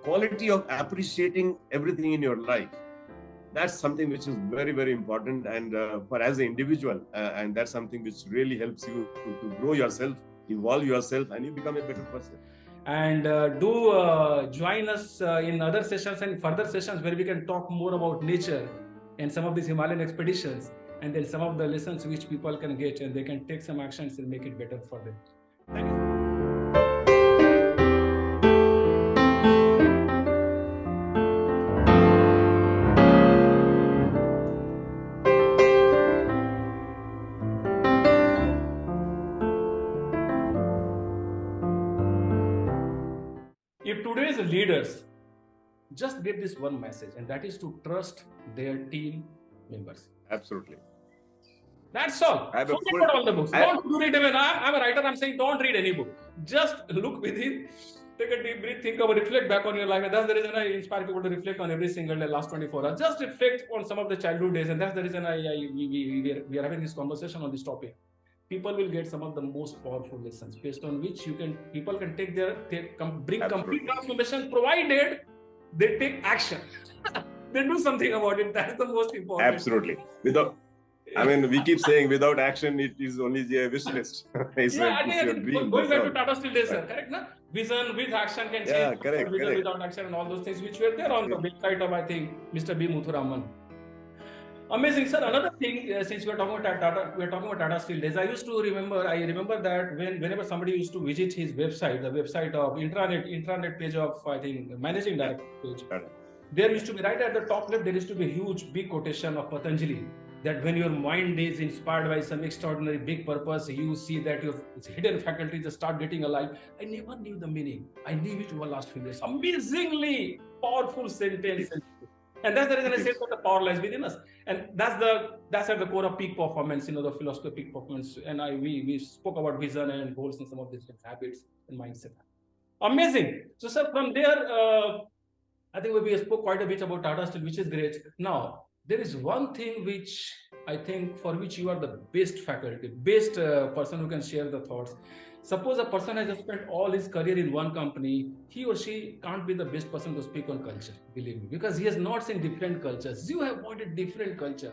quality of appreciating everything in your life. That's something which is very, very important, and for as an individual, and that's something which really helps you to grow yourself, evolve yourself, and you become a better person. And do join us in other sessions and further sessions where we can talk more about nature and some of these Himalayan expeditions, and then some of the lessons which people can get and they can take some actions and make it better for them. Thank you. If today's leaders just get this one message, and that is to trust their team members. Absolutely. That's all. Forget all the books. Don't read even. I'm a writer. I'm saying don't read any book. Just look within, take a deep breath, think about, reflect back on your life. And that's the reason I inspire people to reflect on every single day, last 24 hours. Just reflect on some of the childhood days. And that's the reason we are having this conversation on this topic. People will get some of the most powerful lessons based on which people can bring complete transformation, provided they take action. They do something about it. That's the most important. Absolutely. We keep saying without action, it is only a wish list. Going back to Tata Steel days, correct? Na? Vision with action can change. Yeah, correct. Vision without action and all those things which were there on the website of, I think, Mr. B. Muthuraman. Amazing, sir. Another thing, since we are talking about Tata Steel days, I remember that whenever somebody used to visit his website, the website of intranet page of, I think, managing director page, there used to be right at the top left, there used to be a huge big quotation of Patanjali, that when your mind is inspired by some extraordinary big purpose, you see that your hidden faculties just start getting alive. I never knew the meaning. I knew it over the last few years. Amazingly powerful sentence. And that's the reason I said that the power lies within us. And that's at the core of peak performance, the philosophy of peak performance. And we spoke about vision and goals and some of these habits and mindset. Amazing. So, sir, from there, I think we spoke quite a bit about Tata Steel, which is great. Now, there is one thing which I think for which you are the best faculty, best person who can share the thoughts. Suppose a person has spent all his career in one company, he or she can't be the best person to speak on culture, believe me, because he has not seen different cultures. You have wanted different culture.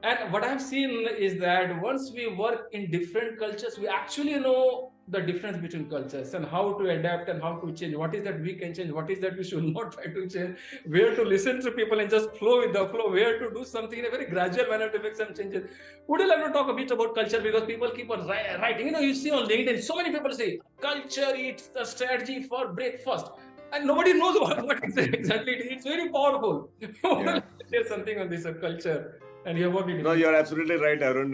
And what I've seen is that once we work in different cultures, we actually know the difference between cultures and how to adapt and how to change. What is that we can change? What is that we should not try to change? Where to listen to people and just flow with the flow? Where to do something in a very gradual manner to make some changes? Would you like to talk a bit about culture? Because people keep on writing. You see on LinkedIn, so many people say, culture, it's the strategy for breakfast. And nobody knows what exactly it is. It's very powerful. Yeah. Share something on this culture. And you're absolutely right, Arun.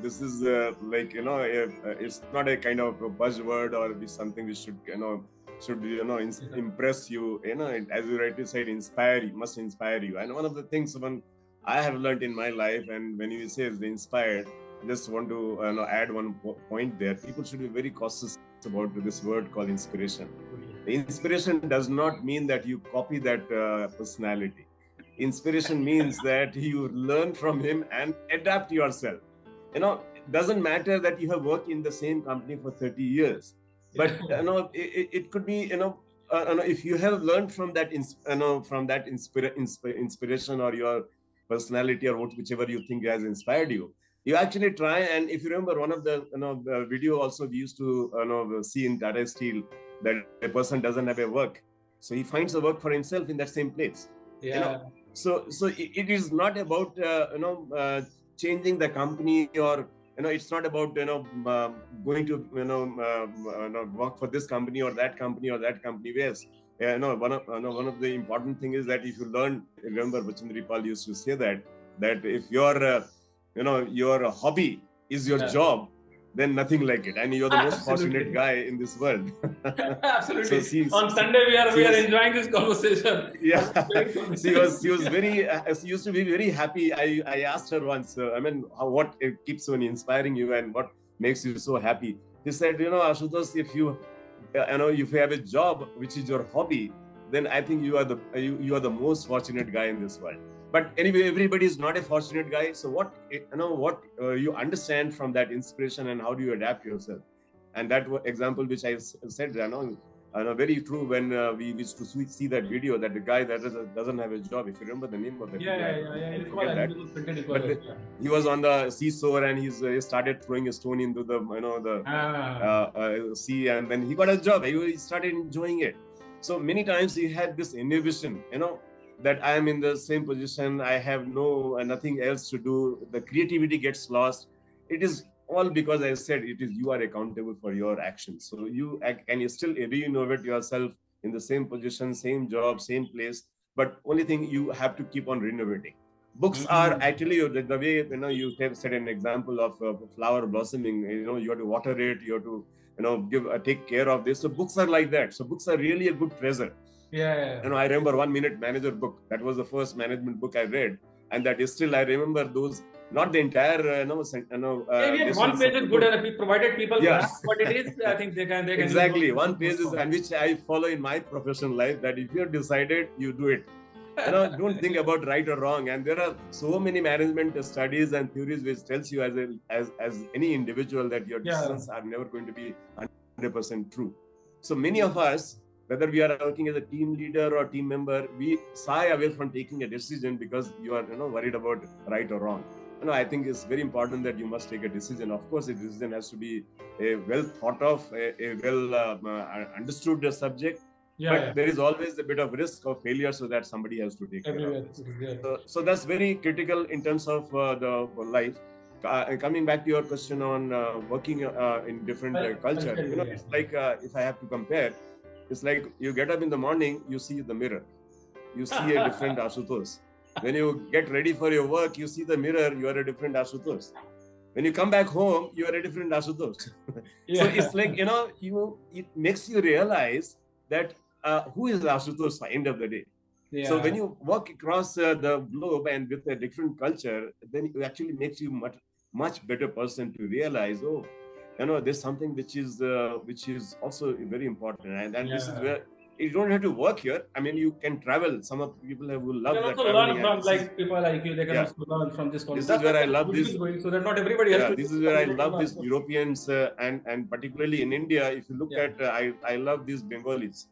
This is it's not a kind of a buzzword or something which should impress you. As you rightly said, must inspire you. And one of the things I have learned in my life, and when you say the inspired, just want to add one point there. People should be very cautious about this word called inspiration. The inspiration does not mean that you copy that personality. Inspiration means that you learn from him and adapt yourself. It doesn't matter that you have worked in the same company for 30 years, but it could be if you have learned from that inspiration or your personality or whichever you think has inspired you. You actually try, and if you remember one of the video also we used to see in Tata Steel, that a person doesn't have a work, so he finds a work for himself in that same place. Yeah. So it is not about changing the company, or it's not about going to work for this company or that company or that company. Yes, one of the important thing is that if you learn, remember Bachendri Pal used to say that if your hobby is your job, then nothing like it, and you're the most fortunate guy in this world. Absolutely. So on Sunday we are enjoying this conversation. Yeah, she used to be very happy. I asked her once, what keeps on inspiring you and what makes you so happy? She said, Ashutosh, if you have a job which is your hobby, then I think you are the most fortunate guy in this world. But anyway, everybody is not a fortunate guy. So what you understand from that inspiration, and how do you adapt yourself? And that example which I said, very true when we used to see that video that the guy that doesn't have a job. If you remember the name of the video, I I recall. forget I that. think it was printed equal. But he was on the seesaw and he started throwing a stone into the sea, and then he got a job. He started enjoying it. So many times he had this inhibition, that I am in the same position. I have nothing else to do. The creativity gets lost. It is all because I said it is you are accountable for your actions. So can you still re-innovate yourself in the same position, same job, same place. But only thing you have to keep on renovating. Books are actually the way you set an example of flower blossoming. You have to water it. You have to take care of this. So books are like that. So books are really a good treasure. I remember 1 Minute Manager book. That was the first management book I read, and that is still I remember those. Not the entire, one page is good enough. Provided people grasp what it is, I think they can. Exactly, one page is, and which I follow in my professional life. That if you have decided, you do it. Don't think about right or wrong. And there are so many management studies and theories which tells you as any individual that your decisions are never going to be 100% true. So many of us, whether we are working as a team leader or team member, we shy away from taking a decision because you are worried about right or wrong. I think it's very important that you must take a decision. Of course, a decision has to be a well thought of, a well understood subject. But there is always a bit of risk of failure, so that somebody has to take care of it. So that's very critical in terms of the life. Coming back to your question on working in different culture, it's like if I have to compare, it's like you get up in the morning, you see the mirror, you see a different Ashutosh. When you get ready for your work, you see the mirror, you are a different Ashutosh. When you come back home, you are a different Ashutosh. So it's like, it makes you realize that who is Ashutosh at the end of the day. So when you walk across the globe and with a different culture, then it actually makes you much better person to realize, there's something which is also very important. And this is where you don't have to work here. I mean, you can travel. Some of the people who love that traveling. Learn from people like you. They can also learn from this. This is where I love this. So that not everybody has to. This is where I love these Europeans and particularly in India. If you look at, I love these Bengalis.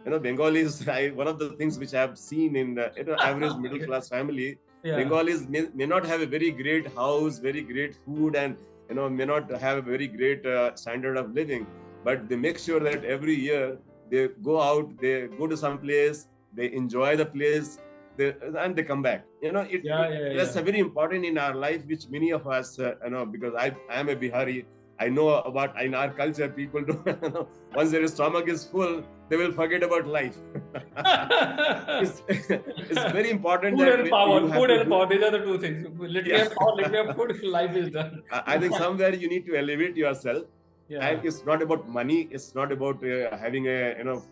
Bengalis. One of the things which I have seen in average middle class family, Bengalis may not have a very great house, very great food, and may not have a very great standard of living, but they make sure that every year they go out, they go to some place, they enjoy the place, and they come back. That's very important in our life, which many of us, because I am a Bihari. I know about in our culture, people don't. Once their stomach is full, they will forget about life. It's very important. Food and power. These are the two things. Let me have power. Let me have food. Life is done. I think somewhere you need to elevate yourself. And it's not about money. It's not about having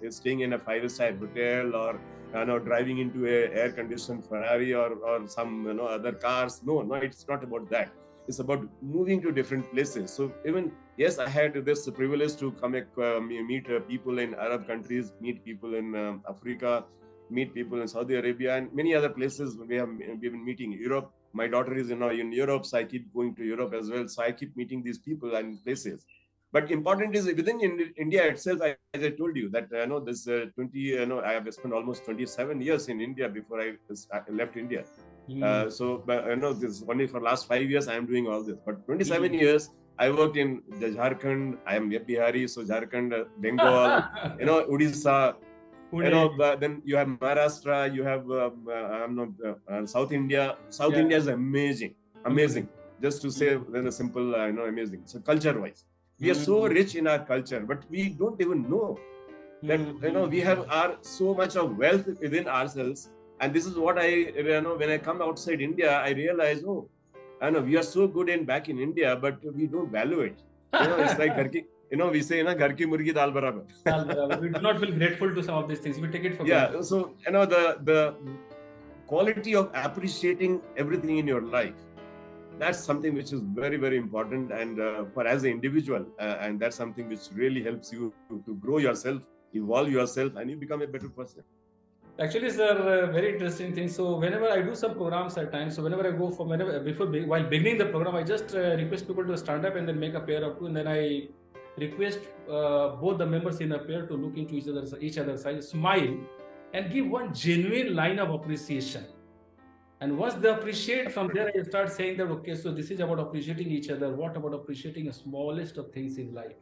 staying in a 5-star hotel or driving into a air-conditioned Ferrari or some other cars. No, it's not about that. It's about moving to different places. So even, yes, I had this privilege to come meet people in Arab countries, meet people in Africa, meet people in Saudi Arabia, and many other places we've been meeting. Europe, my daughter is in Europe, so I keep going to Europe as well. So I keep meeting these people and places. But important is within India itself, as I told you, that this 20, I have spent almost 27 years in India before I left India. So this only for last 5 years I am doing all this. But 27 years I worked in Jharkhand. I am Bihari, so Jharkhand, Bengal, Odisha. Then you have Maharashtra. You have South India. South India is amazing. Just to say, then a simple, amazing. So culture-wise, we are so rich in our culture, but we don't even know that we have so much of wealth within ourselves. And this is what when I come outside India, I realize, we are so good back in India, but we don't value it. It's like we say, "Ghar ki murgi dal barabar." We do not feel grateful to some of these things. We take it for granted. So the quality of appreciating everything in your life, that's something which is very, very important, and for as an individual, and that's something which really helps you to grow yourself, evolve yourself, and you become a better person. Actually, sir, very interesting thing. So whenever I do some programs at times, so whenever I go for while beginning the program, I just request people to stand up and then make a pair of two, and then I request both the members in a pair to look into each other's eyes, smile, and give one genuine line of appreciation. And once they appreciate, from there I start saying that, okay, so this is about appreciating each other. What about appreciating the smallest of things in life?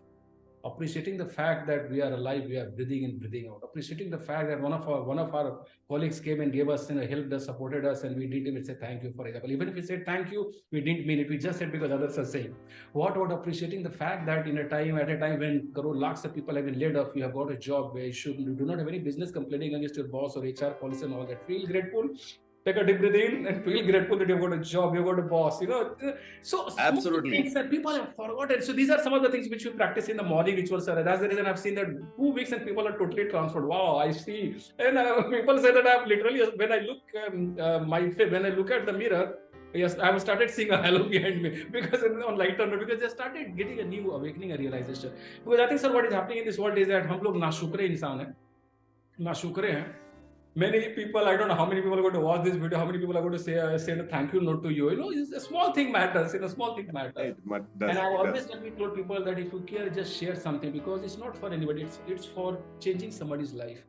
Appreciating the fact that we are alive, we are breathing in, breathing out. Appreciating the fact that one of our colleagues came and gave us, helped us, supported us, and we didn't even say thank you. For example, even if we said thank you, we didn't mean it. We just said because others are saying. What about appreciating the fact that at a time when lakhs of people have been laid off, you have got a job where you do not have any business complaining against your boss or HR policy and all that. Feel grateful. Take a deep breath in and feel grateful that you've got a job, you've got a boss, So Absolutely. things that people have forgotten. So these are some of the things which we practice in the morning rituals. That's the reason I've seen that 2 weeks and people are totally transformed. Wow, I see. And people say that I've literally, when I look when I look at the mirror, yes, I have started seeing a halo behind me because on light turn, because they started getting a new awakening, a realization. Because I think, sir, what is happening in this world is that हम लोग नाशुक्रे इंसान हैं, नाशुक्रे हैं. Many people, I don't know how many people are going to watch this video, how many people are going to send a thank you note to you. It's a small thing matters. Small thing matters. And I always told people that if you care, just share something, because it's not for anybody. It's for changing somebody's life.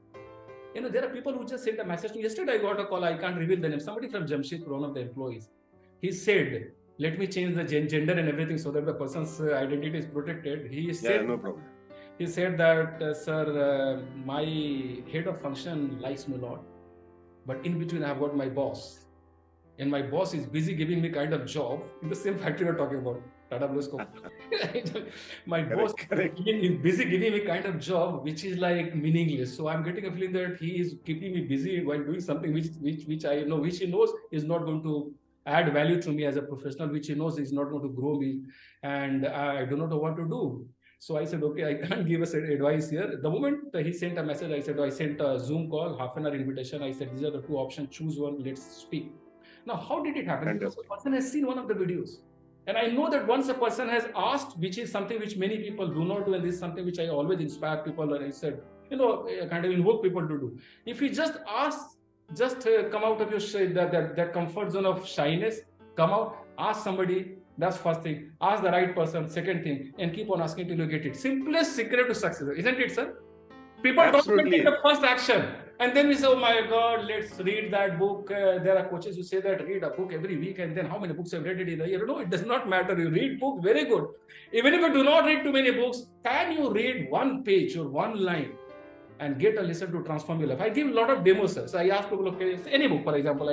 There are people who just sent a message to me. Yesterday, I got a call. I can't reveal the name. Somebody from Jamshedpur, one of the employees. He said, "Let me change the gender and everything so that the person's identity is protected." He said, "No problem." He said that, sir, my head of function likes me a lot, but in between I have got my boss, and my boss is busy giving me kind of job in the same factory we're talking about, Tata Blue Scope. My boss is busy giving me kind of job which is like meaningless. So I'm getting a feeling that he is keeping me busy while doing something which I know, which he knows is not going to add value to me as a professional, which he knows is not going to grow me, and I do not know what to do. So I said, okay, I can't give us advice here. The moment he sent a message, I sent a Zoom call, half an hour invitation. I said, these are the two options, choose one, let's speak. Now, how did it happen? Because the person has seen one of the videos. And I know that once a person has asked, which is something which many people do not do, and this is something which I always inspire people, and I said, kind of invoke people to do. If you just ask, come out of your that comfort zone of shyness, come out, ask somebody. That's first thing. Ask the right person. Second thing, and keep on asking till you get it. Simplest secret to success, isn't it, sir? People don't take the first action, and then we say, "Oh my God, let's read that book." There are coaches who say that read a book every week, and then how many books have read it in a year? No, it does not matter. You read book, very good. Even if you do not read too many books, can you read one page or one line and get a lesson to transform your life? I give a lot of demos, sir. So I ask people, okay, any book, for example,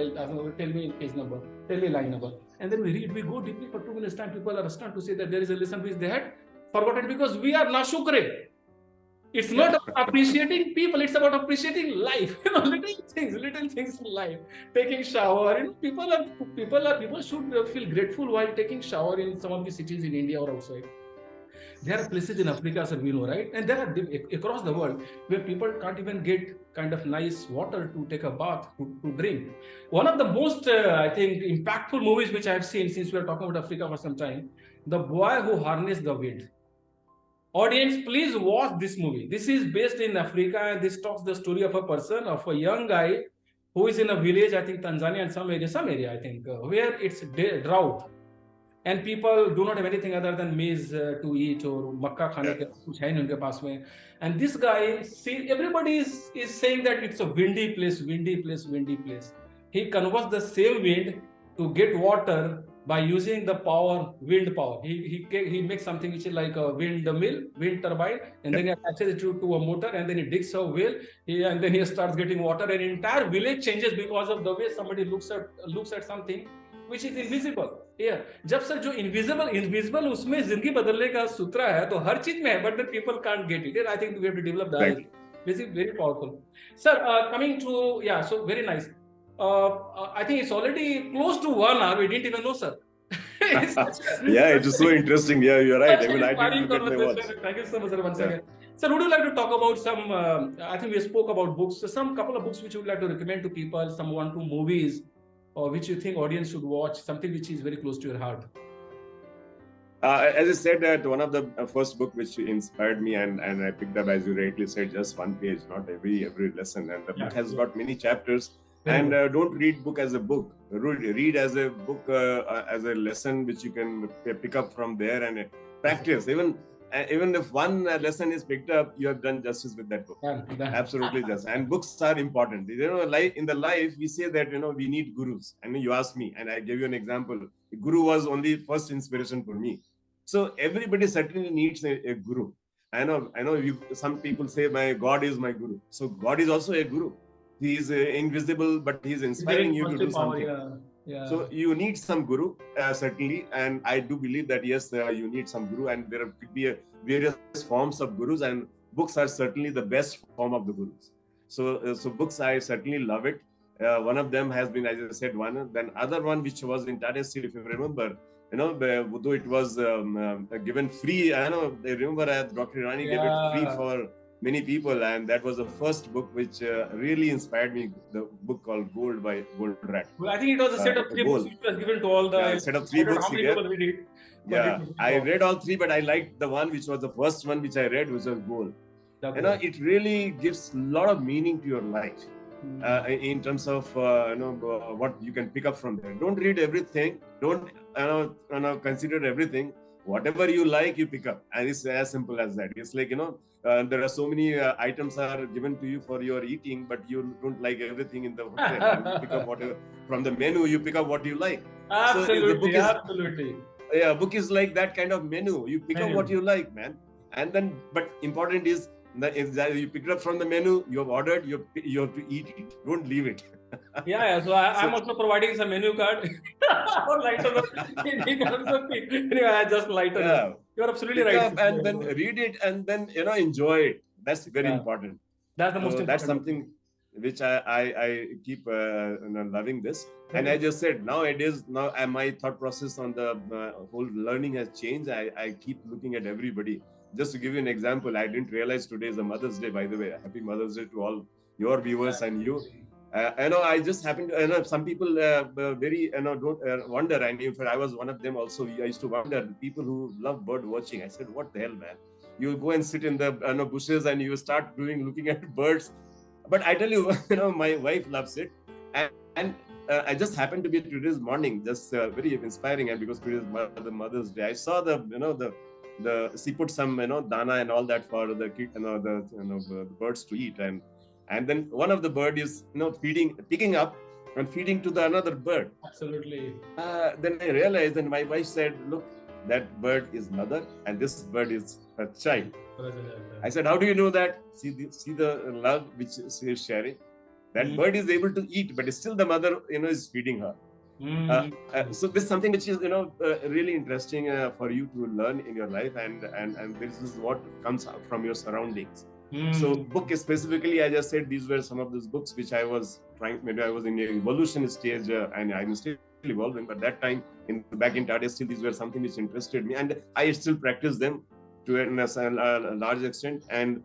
tell me page number, tell me line number. And then we read, we go deeply for 2 minutes time. People are stunned to say that there is a lesson which they had forgotten, because we are nashukre. It's not about appreciating people, it's about appreciating life. Little things in life. Taking shower. People should feel grateful while taking shower in some of the cities in India or outside. There are places in Africa, as we know, right? And there are across the world where people can't even get kind of nice water to take a bath, to drink. One of the most, I think, impactful movies which I have seen, since we are talking about Africa for some time, The Boy Who Harnessed the Wind. Audience, please watch this movie. This is based in Africa, and this talks the story of a person, of a young guy who is in a village, I think Tanzania, and some area, I think, where it's drought. And people do not have anything other than maize to eat, or makka khane ke kuch hai nahi unke paas mein. And this guy, everybody is saying that it's a windy place. He converts the same wind to get water by using the wind power. He makes something which is like a wind turbine, and then he attaches it to a motor, and then he digs a well, and then he starts getting water, and entire village changes because of the way somebody looks at something which is invisible. जब sir जो invisible उसमें जिंदगी बदलने का सूत्र है, तो हर चीज में है, but the people can't get it. I think we have to develop that. This is very powerful. Sir, coming to, so very nice. I think it's already close to 1 hour. We didn't even know, sir. It is so interesting. Yeah, you're right. I mean, I didn't look at my watch. Thank you so much, sir, once again. Sir, would you like to talk about some, I think we spoke about books, so some couple of books which you would like to recommend to people, some 1-2 movies, or which you think audience should watch, something which is very close to your heart? As I said, that one of the first book which inspired me, and I picked up, as you rightly said, just one page, not every lesson. And the book has got many chapters. And don't read book as a book. Read as a book, as a lesson which you can pick up from there and practice. Even even if one lesson is picked up, you have done justice with that book. Done. Absolutely just. And books are important. Life in the life we say that we need gurus. I mean, you asked me, and I gave you an example. Guru was only first inspiration for me. So everybody certainly needs a guru. I know. Some people say my God is my guru. So God is also a guru. He is invisible, but he is inspiring Giving you to do positive power, something. yeah. So you need some guru, certainly, and I do believe that yes, you need some guru, and there could be various forms of gurus, and books are certainly the best form of the gurus. So books I certainly love it. One of them has been, as I said, one. Then other one which was in Tata Steel, if you remember, though it was given free. I know. I remember Dr. Rani gave it free for many people, and that was the first book which really inspired me. The book called Gold by Gold Rat. Well, I think it was a set of 3 books which was given to all the. Set of 3 I don't know books how many he gave. people read it. Yeah, I read all 3, but I liked the one which was the first one which I read, which was Gold. It really gives a lot of meaning to your life. In terms of what you can pick up from there. Don't read everything. Don't consider everything. Whatever you like, you pick up, and it's as simple as that. It's like there are so many items are given to you for your eating, but you don't like everything in the hotel. And you pick up whatever from the menu. You pick up what you like. Absolutely, so the book absolutely. Yeah, book is like that kind of menu. You pick up what you like, man, and then. But important is. If you pick it up from the menu, you have ordered, you have to eat it. Don't leave it. So I'm also providing some menu card. Lighter anyway, I just lighter. Yeah. You're absolutely pick right. Up and then read it and then enjoy it. That's very important. That's the most important. That's something which I keep loving this. And I just said nowadays my thought process on the whole learning has changed. I keep looking at everybody. Just to give you an example, I didn't realize today is a Mother's Day, by the way. Happy Mother's Day to all your viewers and you. I just happened to, some people very, don't wonder. And in fact, I was one of them also. I used to wonder, people who love bird watching. I said, what the hell, man? You go and sit in the bushes and you start looking at birds. But I tell you, my wife loves it. And I just happened to be today's morning, just very inspiring. And because today is the Mother's Day, I saw she put some dana and all that for the kid, the birds to eat, and then one of the bird is picking up and feeding to the another bird. Absolutely. Then I realized, and my wife said, look, that bird is mother and this bird is her child. I said, how do you know that? See the love which she is sharing. That bird is able to eat, but still the mother is feeding her. So this is something which is really interesting for you to learn in your life, and this is what comes from your surroundings. So book specifically, as I said, these were some of those books which I was trying. Maybe I was in the evolution stage, and I'm still evolving. But that time, back in Tata Steel, these were something which interested me, and I still practice them to a large extent, and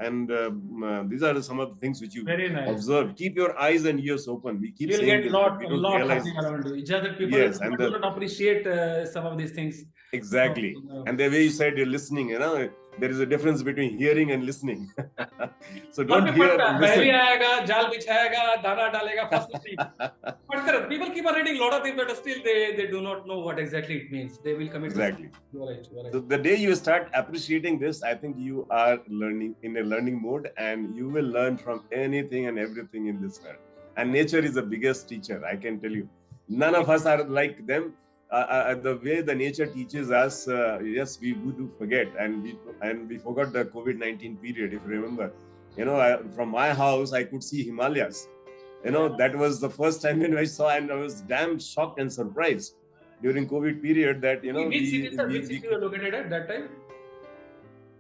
these are some of the things which you observe. Keep your eyes and ears open. We keep saying this, but we don't realize around you. Just that people don't appreciate some of these things. Exactly. And the way you said you're listening, there is a difference between hearing and listening. So don't hear, listen. But people keep on reading a lot of things, but still they do not know what exactly it means. They will commit. Exactly. You're right. So the day you start appreciating this, I think you are learning in a learning mode, and you will learn from anything and everything in this world. And nature is the biggest teacher, I can tell you. None of us are like them. The way the nature teaches us, yes, we do forget, and we forgot the COVID-19 period. If you remember, from my house I could see Himalayas. That was the first time when I saw, and I was damn shocked and surprised during COVID period that which city you were located at that time?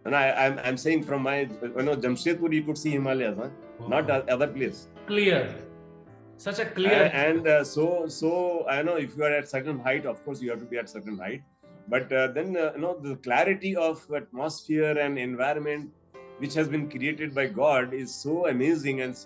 And I'm saying from my Jamshedpur you could see Himalayas, huh? Wow. Not other place. Clear. Such a clear. So I know if you are at certain height, of course you have to be at certain height. But then the clarity of atmosphere and environment which has been created by God is so amazing, and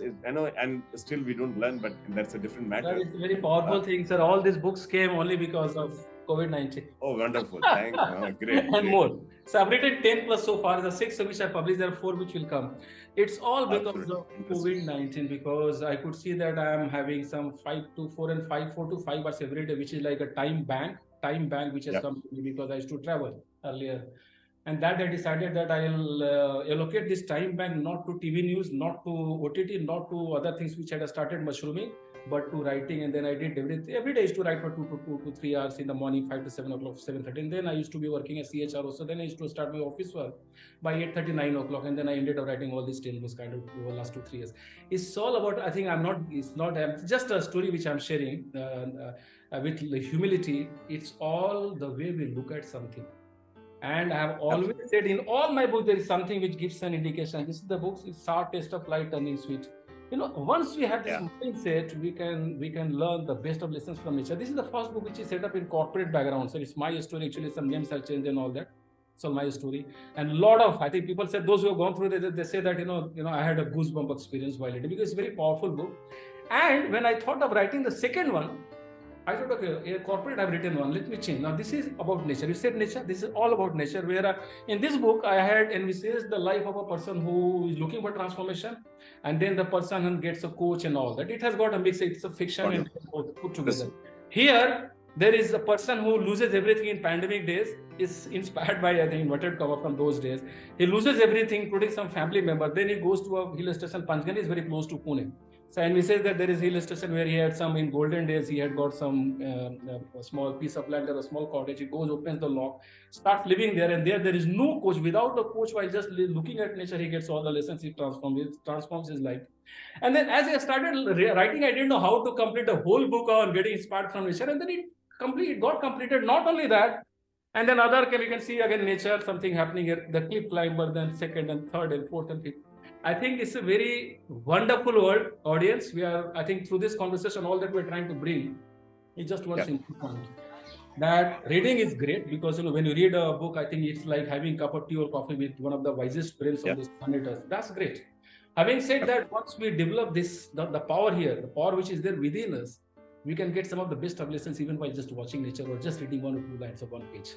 and still we don't learn, but that's a different matter. That is a very powerful thing, sir. All these books came only because of COVID-19. Oh, wonderful. Thank you. Great. And more. So I've written 10 plus so far. The 6 of which I published, there are 4 which will come. It's all because of COVID-19, because I could see that I am having some 4 to 5 hours every day, which is like a time bank which has come to me because I used to travel earlier. And that I decided that I'll allocate this time back not to TV news, not to OTT, not to other things which had started mushrooming, but to writing. And then I did everything. Every day I used to write for 2 to 3 hours in the morning, 5 to 7 o'clock, 7:30. And then I used to be working as CHRO. So then I used to start my office work by 8:30, 9 o'clock. And then I ended up writing all these 10 books kind of over the last 2, 3 years. It's all about, I think it's not just a story which I'm sharing with humility. It's all the way we look at something. And I have always said in all my books, there is something which gives an indication. This is the book, it's sour taste of life turning sweet. Once we have this mindset, we can learn the best of lessons from nature. This is the first book which is set up in corporate background. So it's my story. Actually, some names have changed and all that. So my story. And a lot of, I think people said, those who have gone through it, they say that, I had a goosebump experience while reading, because it's a very powerful book. And when I thought of writing the second one, I thought, okay, a corporate I've written one, let me change. Now this is about nature. You said nature, this is all about nature. Where in this book I had envisaged the life of a person who is looking for transformation, and then the person gets a coach and all that. It has got a mix, it's a fiction and both put together. Here, there is a person who loses everything in pandemic days, is inspired by, I think, inverted cover from those days. He loses everything, including some family member. Then he goes to a hill station. Panchgani is very close to Pune. So, and we say that there is hill station where he had some, in golden days, he had got some a small piece of land or a small cottage. He goes, opens the lock, starts living there, and there is no coach. Without a coach, while just looking at nature, he gets all the lessons. He transforms his life. And then as I started writing, I didn't know how to complete a whole book on getting inspired from nature. And then it got completed. Not only that, and then we can see again nature, something happening here, the cliff climber, then second and third and fourth and fifth. I think it's a very wonderful world, audience. I think through this conversation, all that we're trying to bring is just one simple point. That reading is great, because when you read a book, I think it's like having a cup of tea or coffee with one of the wisest brains on this planet Earth. That's great. Having said that, once we develop this, the power here, the power which is there within us, we can get some of the best of lessons even by just watching nature or just reading 1 or 2 lines of one page.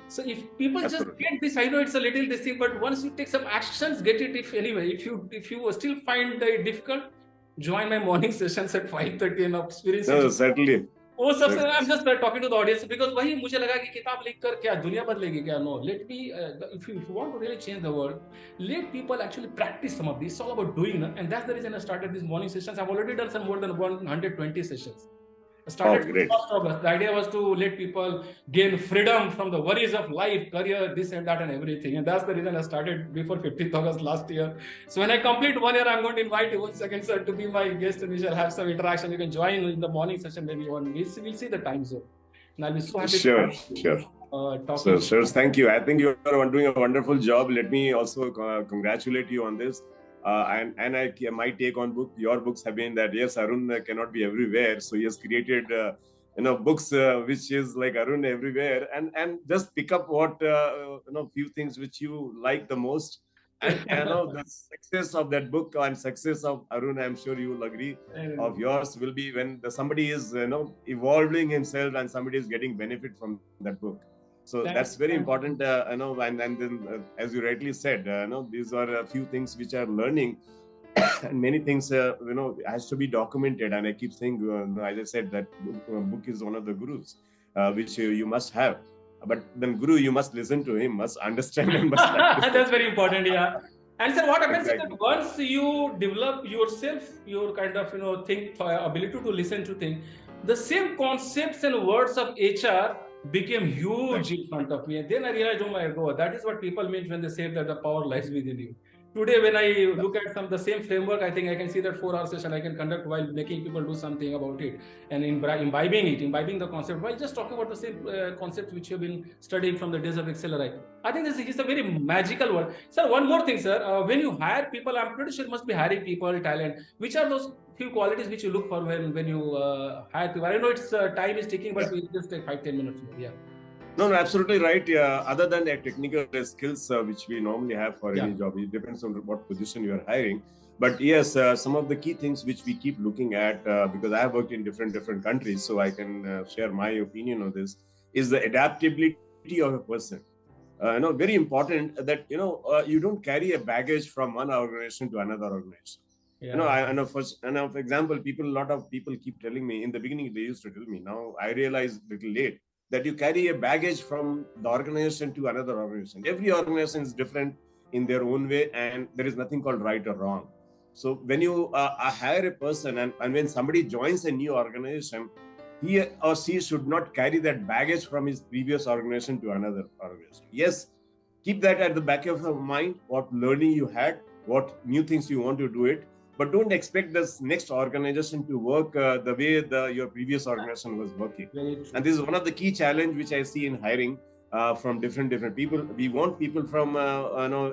So if people just get this, I know it's a little this thing, but once you take some actions, get it. If you still find it difficult, join my morning sessions at 5:30 and experience. No, certainly. वो सबसे I'm just talking to the audience, because वही मुझे लगा कि किताब लिखकर क्या दुनिया बदलेगी क्या? No, let me if you want to really change the world, let people actually practice some of this. It's all about doing, and that's the reason I started these morning sessions. I've already done some more than 120 sessions. Started great. 1st August. The idea was to let people gain freedom from the worries of life, career, this and that and everything. And that's the reason I started before 15th August last year. So when I complete 1 year, I'm going to invite you once again, sir, to be my guest, and we shall have some interaction. You can join in the morning session, maybe we'll see the time zone. And I'll be so happy sure. Sir, thank you. I think you are doing a wonderful job. Let me also congratulate you on this. My take on your books have been that yes, Arun cannot be everywhere, so he has created books which is like Arun everywhere, and just pick up what few things which you like the most, and the success of that book and success of Arun, I'm sure you will agree, of yours will be when somebody is evolving himself and somebody is getting benefit from that book. So that's very important, and then as you rightly said, these are a few things which are learning, and many things, has to be documented. And I keep saying, as I said, that book is one of the gurus, which you must have. But then guru, you must listen to him, must understand him. That's very important, yeah. And sir, what happens is that once you develop yourself, your kind of, ability to listen to things, the same concepts and words of HR became huge in front of me. And then I realized, oh my God, that is what people mean when they say that the power lies within you. Today, when I look at the same framework, I think I can see that 4-hour session I can conduct while making people do something about it and imbibing the concept, while just talking about the same concepts which you've been studying from the days of Accelerate. I think this is a very magical word. Sir, one more thing, sir. When you hire people, I'm pretty sure you must be hiring people, talent. Which are those few qualities which you look for when you hire people? I know it's time is ticking, but we'll just take 5-10 minutes more. Yeah. No, absolutely right. Other than the technical skills which we normally have for any job, it depends on what position you are hiring. But yes, some of the key things which we keep looking at, because I have worked in different countries, so I can share my opinion on this, is the adaptability of a person. Very important that you don't carry a baggage from one organization to another organization. For example, a lot of people keep telling me in the beginning, they used to tell me. Now I realize little late that you carry a baggage from the organization to another organization. Every organization is different in their own way, and there is nothing called right or wrong. So when you hire a person, and when somebody joins a new organization, he or she should not carry that baggage from his previous organization to another organization. Yes, keep that at the back of your mind, what learning you had, what new things you want to do it, but don't expect this next organization to work the way your previous organization was working. And this is one of the key challenge which I see in hiring from different people. We want people from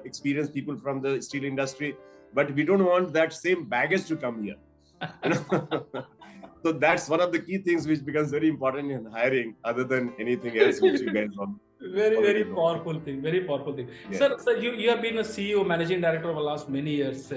experienced people from the steel industry, but we don't want that same baggage to come here. So that's one of the key things which becomes very important in hiring, other than anything else which you guys want. Very powerful thing. Very powerful thing. Yeah. Sir, you have been a CEO, managing director over the last many years.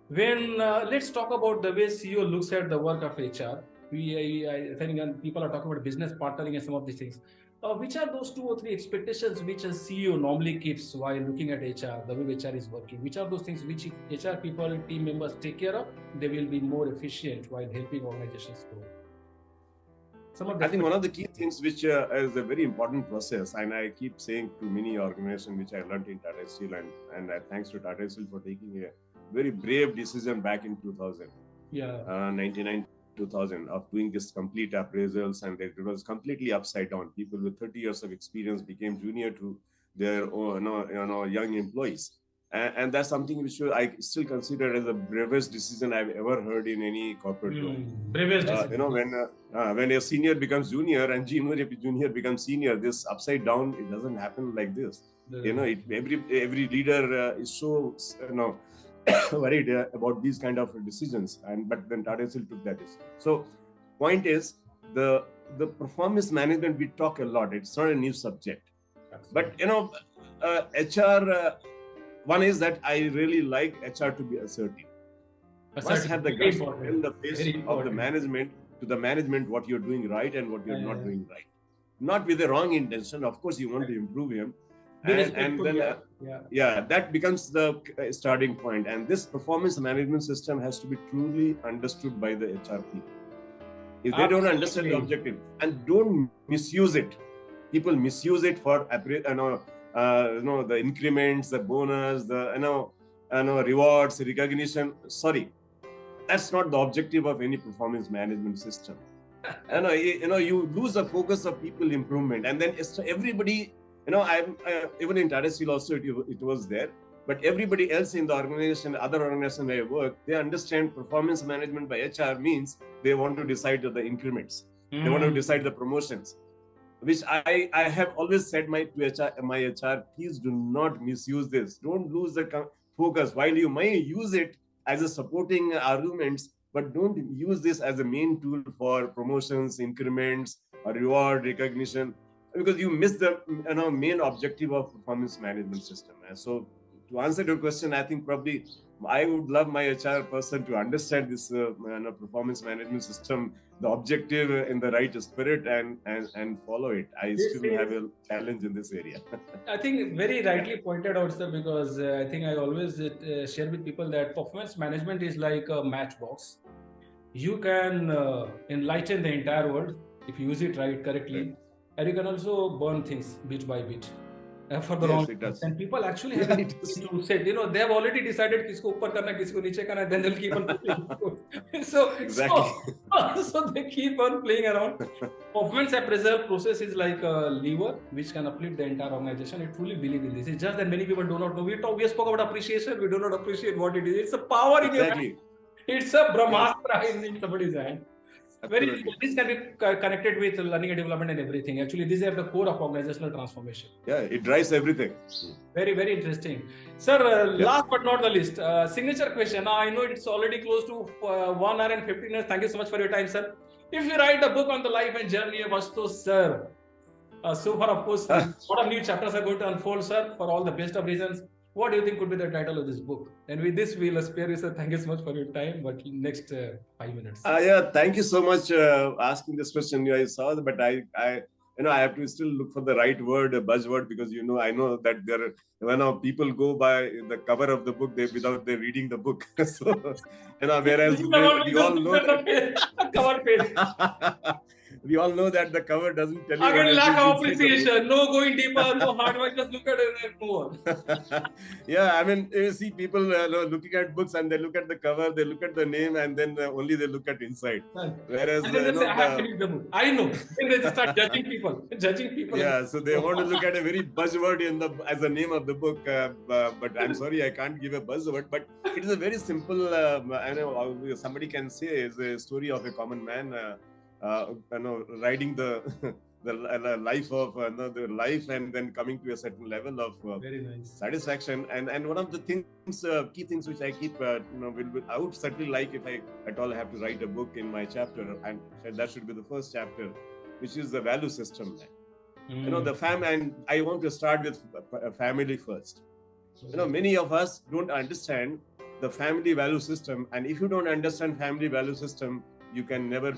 When let's talk about the way CEO looks at the work of HR. I think people are talking about business partnering and some of these things. Which are those 2 or 3 expectations which a CEO normally keeps while looking at HR, the way HR is working? Which are those things which if HR people, team members take care of, they will be more efficient while helping organizations grow? I think one of the key things which is a very important process, and I keep saying to many organizations which I learned in Tata Steel, and thanks to Tata Steel for taking a very brave decision back in 2000, 99, 2000, of doing this complete appraisals, and it was completely upside down. People with 30 years of experience became junior to their young employees. And that's something which I still consider as the bravest decision I've ever heard in any corporate world. Bravest decision. When a senior becomes junior and junior becomes senior, this upside down, it doesn't happen like this. Every leader is so worried about these kind of decisions, but then Tata Steel took that decision. So, point is the performance management, we talk a lot. It's not a new subject. Absolutely. But HR. One is that I really like HR to be assertive. Must have the guts in the face of the management, to the management, what you're doing right and what you're not doing right. Not with the wrong intention. Of course, you want to improve him. And then, that becomes the starting point. And this performance management system has to be truly understood by the HR people. If they don't understand the objective and don't misuse it, people misuse it for the increments, the bonus, the rewards, recognition. Sorry, that's not the objective of any performance management system. You lose the focus of people improvement, and then everybody. Even in Tata Steel also it was there, but everybody else in the organization, other organization where I work, they understand performance management by HR means they want to decide the increments, they want to decide the promotions. Which I have always said my HR, please do not misuse this. Don't lose the focus. While you may use it as a supporting arguments, but don't use this as a main tool for promotions, increments, or reward recognition, because you miss the main objective of performance management system. So to answer your question, I think probably I would love my HR person to understand this performance management system, the objective in the right spirit, and follow it. I still have a challenge in this area. I think very rightly pointed out, sir, because I think I always share with people that performance management is like a matchbox. You can enlighten the entire world if you use it correctly, and you can also burn things bit by bit. For the wrong, and people actually have to say, they have already decided kisko upar karna, kisko niche karna, then they'll keep on playing. So they keep on playing around. Performance appraisal process is like a lever which can uplift the entire organization. I truly believe in this. It's just that many people do not know. We spoke about appreciation. We do not appreciate what it is. It's a power in your hand. It's a brahmastra in somebody's hand. This can be connected with learning and development and everything. Actually, these are the core of organizational transformation. Yeah, it drives everything. Very, very interesting. Sir, last but not the least, signature question. I know it's already close to 1 hour and 15 minutes. Thank you so much for your time, sir. If you write a book on the life and journey of Ashutosh, sir, so far, of course, a lot of new chapters are going to unfold, sir, for all the best of reasons. What do you think could be the title of this book? And with this, we'll spare you, sir. Thank you so much for your time. But next 5 minutes. Thank you so much asking this question. I saw that, but I have to still look for the right word, buzzword, because I know that there people go by the cover of the book without they reading the book. So whereas we all know that, cover page. we all know that the cover doesn't tell you what Again, it lack is of inside the book. appreciation. No going deeper, no hard work. Just look at it and move on. Yeah, I mean, you see people looking at books and they look at the cover, they look at the name, and then only they look at inside. Whereas, And then they say, I have finished the book. I know. Then they just start judging people. Judging people. Yeah, so they want to look at a very buzzword in the as the name of the book, but I'm sorry, I can't give a buzzword. But it is a very simple. I know somebody can say is a story of a common man, riding the the life of the life, and then coming to a certain level of very nice satisfaction. And one of the things, key things which I keep, I would certainly like if I at all have to write a book in my chapter, and that should be the first chapter, which is the value system. You know, the family, and I want to start with family first. You know, many of us don't understand the family value system, and if you don't understand family value system, you can never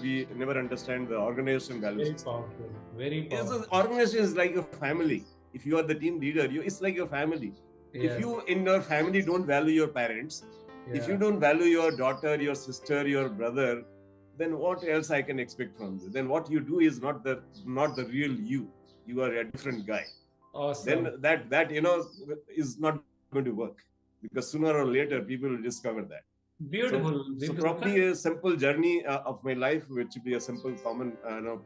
understand the organization value very system. powerful. Very powerful. The organization is like your family. If you are the team leader, it's like your family. Yes. If you in your family don't value your parents, if you don't value your daughter, your sister, your brother, then what else I can expect from you? Then what you do is not the real you. You are a different guy. Awesome. Then that is not going to work, because sooner or later people will discover that. Beautiful. So probably a simple journey of my life, which would be a simple common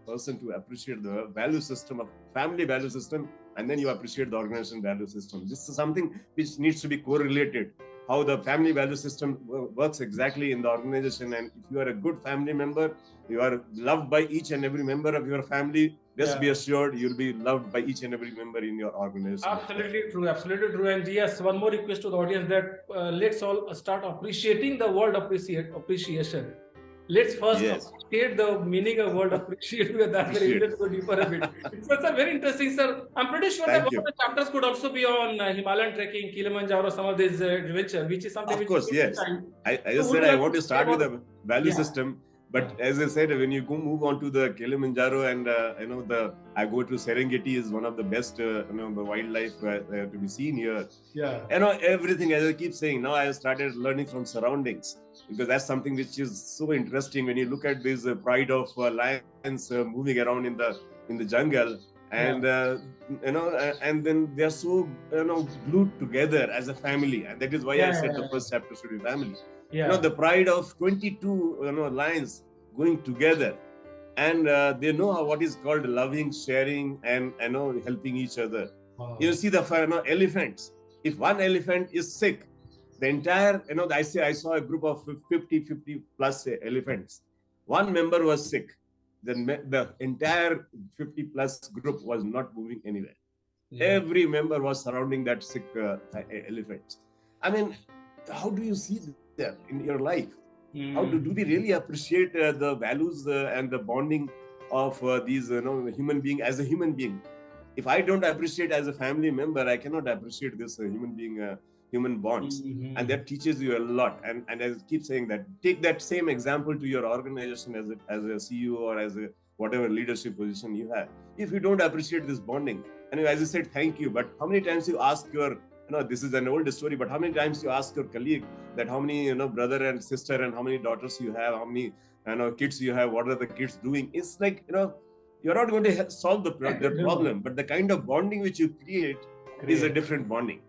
person to appreciate the value system of family value system, and then you appreciate the organization value system. This is something which needs to be correlated. How the family value system works exactly in the organization, and if you are a good family member, you are loved by each and every member of your family. Just be assured you'll be loved by each and every member in your organization. Absolutely true, absolutely true. And yes, one more request to the audience that let's all start appreciating the word appreciation. Let's first appreciate the meaning of word appreciate, because that's very interesting to go deeper a bit. It's very interesting, sir. I'm pretty sure that one of the chapters could also be on Himalayan trekking, Kilimanjaro, some of these adventure, which is something. Of course, yes. I just said I want to start with a value system. But as I said, when you move on to the Kilimanjaro, and I go to Serengeti, is one of the best the wildlife to be seen here. Yeah. Everything, as I keep saying, now I have started learning from surroundings, because that's something which is so interesting when you look at this pride of lions moving around in the jungle, and and then they are so glued together as a family, and that is why I said the first chapter should be family. The pride of 22 lions going together, and they know what is called loving, sharing, and helping each other. Wow. You see the elephants. If one elephant is sick, the entire I saw a group of 50 plus elephants. One member was sick, then the entire 50 plus group was not moving anywhere. Yeah. Every member was surrounding that sick elephant. I mean, how do you see that in your life? How do we really appreciate the values and the bonding of these human being as a human being? If I don't appreciate as a family member, I cannot appreciate this human being, human bonds. And that teaches you a lot. And I keep saying that, take that same example to your organization as a CEO or as a whatever leadership position you have. If you don't appreciate this bonding, and as I said, thank you, but how many times you ask your this is an old story, but how many times you ask your colleague that how many brother and sister and how many daughters you have, how many kids you have, what are the kids doing? It's like you're not going to solve the problem, but the kind of bonding which you create is a different bonding.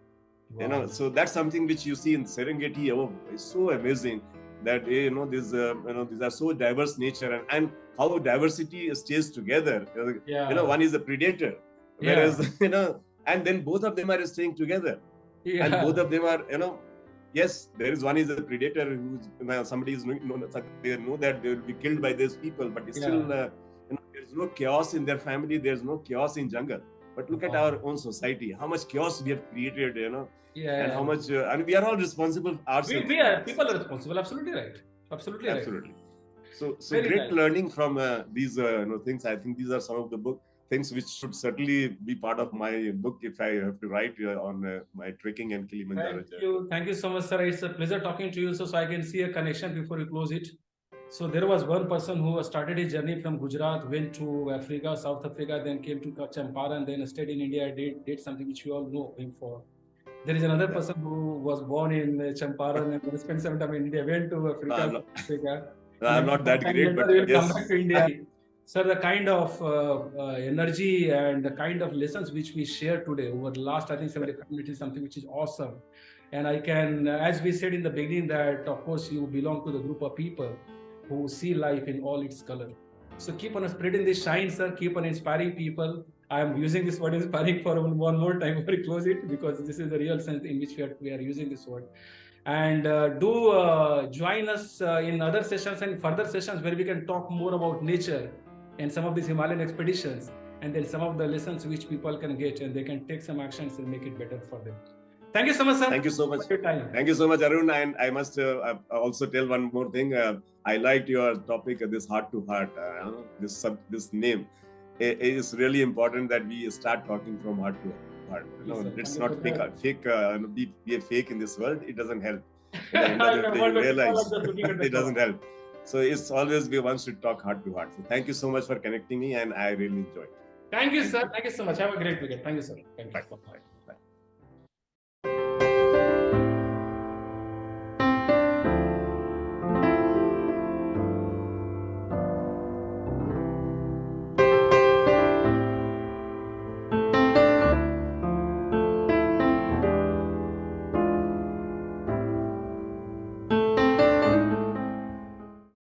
Wow. So that's something which you see in Serengeti. It's so amazing that these are so diverse nature, and how diversity stays together. One is a predator, whereas and then both of them are staying together. Yeah. And both of them are, yes, there is one is a predator who's somebody is they know that they will be killed by these people, but still there's no chaos in their family, there's no chaos in jungle. But look at our own society, how much chaos we have created, and how much, and we are all responsible ourselves. People are responsible, absolutely right. Absolutely right. So great learning from these things. I think these are some of the things which should certainly be part of my book if I have to write on my trekking and Kilimanjaro. Thank you so much, sir. It's a pleasure talking to you. So I can see a connection before you close it. So there was one person who started his journey from Gujarat, went to Africa, South Africa, then came to Champaran, then stayed in India, did something which we all know him for. There is another person who was born in Champaran and then spent some time in India, went to Africa. I'm not that great, but yes. Come back to India. Sir, the kind of energy and the kind of lessons which we shared today over the last, I think, 75 minutes is something which is awesome. And I can, as we said in the beginning, that of course you belong to the group of people who see life in all its color. So keep on spreading this shine, sir. Keep on inspiring people. I am using this word inspiring for one more time before we close it, because this is the real sense in which we are using this word. And do join us in other sessions and further sessions where we can talk more about nature and some of these Himalayan expeditions, and then some of the lessons which people can get, and they can take some actions and make it better for them. Thank you so much, sir. Thank you so much. For your time. Thank you so much, Arun. And I must also tell one more thing. I liked your topic, this heart to heart. This name. It is really important that we start talking from heart to heart. Let's not be a fake in this world. It doesn't help. At the end of the day, you realize it doesn't help. So it's always one should talk heart to heart. So thank you so much for connecting me, and I really enjoyed it. Thank you, sir. Thank you so much. Have a great weekend. Thank you, sir. Thank you. Bye.